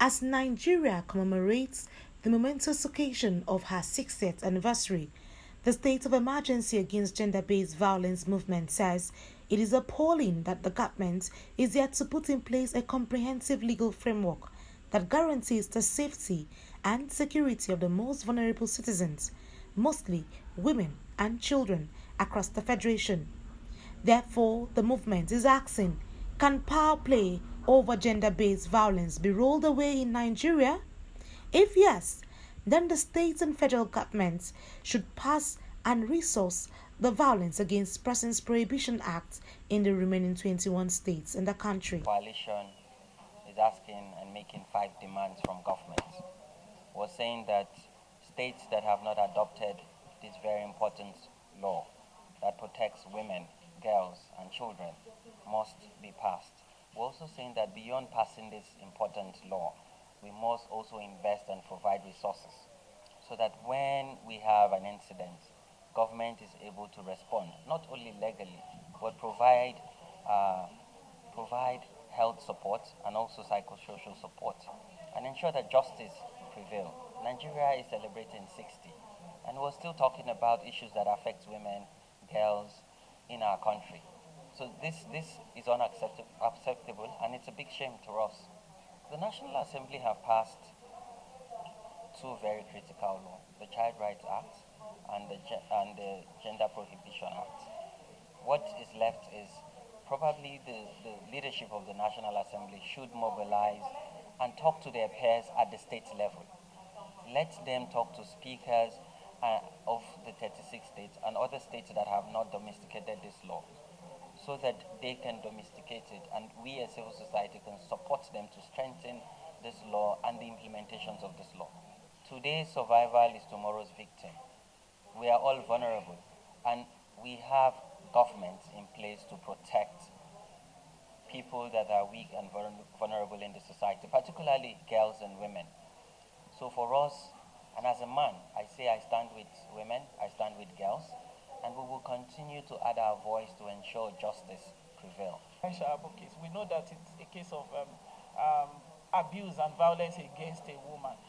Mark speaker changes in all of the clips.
Speaker 1: As Nigeria commemorates the momentous occasion of her 60th anniversary, the state of emergency against gender-based violence movement says it is appalling that the government is yet to put in place a comprehensive legal framework that guarantees the safety and security of the most vulnerable citizens, mostly women and children, across the Federation. Therefore, the movement is asking, can power play over gender-based violence be rolled away in Nigeria? If yes, then the states and federal governments should pass and resource the Violence Against Persons Prohibition Act in the remaining 21 states in the country.
Speaker 2: Coalition is asking and making 5 demands from government. We're saying that states that have not adopted this very important law that protects women, girls, and children must be passed. We're also saying that beyond passing this important law, we must also invest and provide resources so that when we have an incident, government is able to respond, not only legally, but provide health support and also psychosocial support, and ensure that justice prevails. Nigeria is celebrating 60, and we're still talking about issues that affect women, girls in our country. So this is unacceptable, and it's a big shame to us. The National Assembly have passed 2 very critical laws, the Child Rights Act and the Gender Prohibition Act. What is left is probably the leadership of the National Assembly should mobilize and talk to their peers at the state level. Let them talk to speakers of the 36 states and other states that have not domesticated this law, so that they can domesticate it, and we as civil society can support them to strengthen this law and the implementations of this law. Today's survival is tomorrow's victim. We are all vulnerable, and we have governments in place to protect people that are weak and vulnerable in the society, particularly girls and women. So for us, and as a man, I say I stand with women, I stand with girls, and we will continue to add our voice to ensure justice prevails.
Speaker 3: We know that it's a case of abuse and violence against a woman.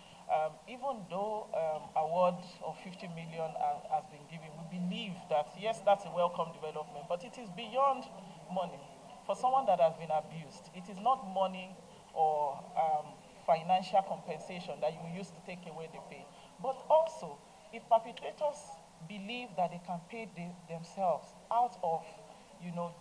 Speaker 3: Even though award of 50 million has been given, we believe that, yes, that's a welcome development, but it is beyond money. For someone that has been abused, it is not money or financial compensation that you use to take away the pain, but also if perpetrators believe that they can pay themselves out of,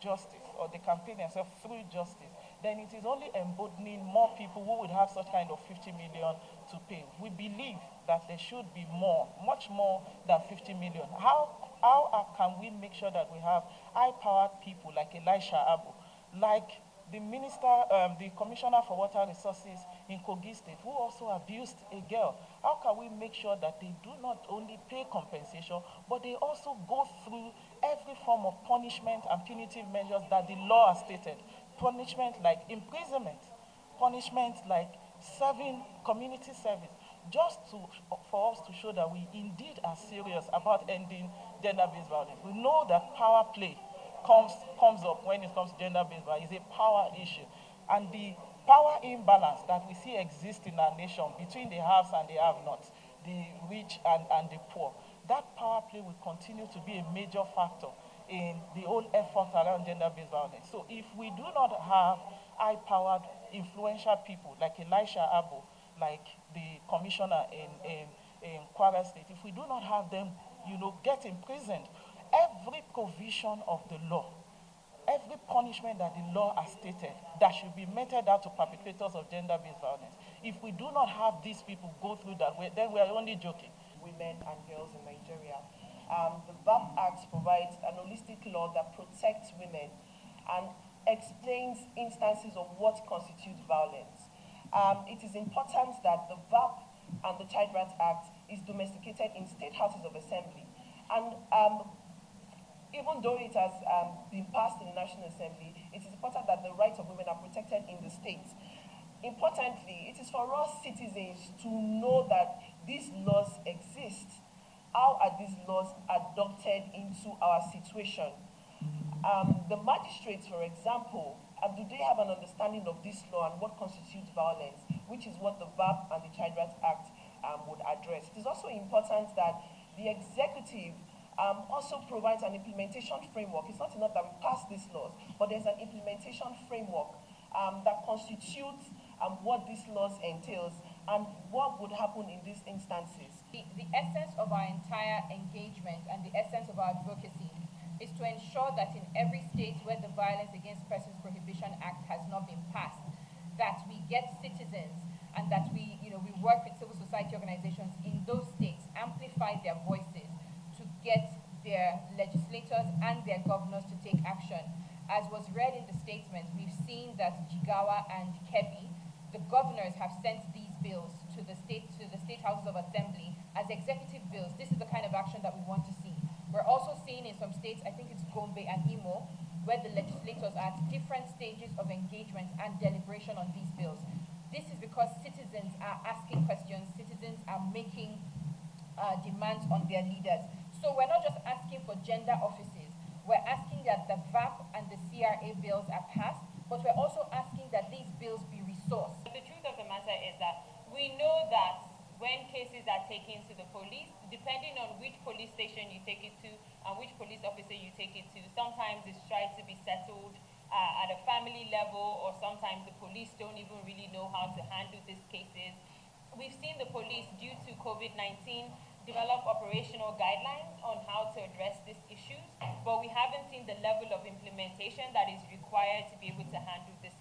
Speaker 3: justice, or they can pay themselves through justice, then it is only emboldening more people who would have such kind of 50 million to pay. We believe that there should be more, much more than 50 million. How can we make sure that we have high-powered people like Elisha Abu, like the minister, the commissioner for water resources in Kogi State, who also abused a girl? How can we make sure that they do not only pay compensation, but they also go through every form of punishment and punitive measures that the law has stated? Punishment like imprisonment, punishment like serving community service, just for us to show that we indeed are serious about ending gender-based violence. We know that power play comes up when it comes to gender-based violence. It's a power issue, and the power imbalance that we see exist in our nation between the haves and the have-nots, the rich and the poor, that power play will continue to be a major factor in the whole effort around gender-based violence. So if we do not have high-powered, influential people like Elisha Abu, like the commissioner in Kwara State, if we do not have them, get imprisoned, every provision of the law, every punishment that the law has stated that should be meted out to perpetrators of gender-based violence, if we do not have these people go through that way, then we are only joking.
Speaker 4: Women and girls in Nigeria. The VAP Act provides an holistic law that protects women and explains instances of what constitutes violence. It is important that the VAP and the Child Rights Act is domesticated in state houses of assembly. And even though it has been passed in the National Assembly, it is important that the rights of women are protected in the states. Importantly, it is for us citizens to know that these laws exist. How are these laws adopted into our situation? The magistrates, for example, do they have an understanding of this law and what constitutes violence, which is what the VAP and the Child Rights Act would address. It is also important that the executive also provides an implementation framework. It's not enough that we pass these laws, but there's an implementation framework that constitutes what these laws entails and what would happen in these instances.
Speaker 5: The essence of our entire engagement and the essence of our advocacy is to ensure that in every state where the Violence Against Persons Prohibition Act has not been passed, that we get citizens and that we work with civil society organizations in those states, amplify their voices to get their legislators and their governors to take action. As was read in the statement, we've seen that Jigawa and Kebbi, the governors have sent these bills to the state houses of assembly as executive bills. This is the kind of action that we want to see. We're also seeing in some states, I think it's Gombe and Imo, where the legislators are at different stages of engagement and deliberation on these bills. This is because citizens are asking questions, citizens are making demands on their leaders. So we're not just asking for gender offices, we're asking that the VAP and the CRA bills are passed, but we're also asking that these bills be resourced.
Speaker 6: The truth of the matter is that we know that when cases are taken to the police, depending on which police station you take it to and which police officer you take it to, sometimes it's tried to be settled at a family level, or sometimes the police don't even really know how to handle these cases. We've seen the police, due to COVID-19, develop operational guidelines on how to address these issues, but we haven't seen the level of implementation that is required to be able to handle this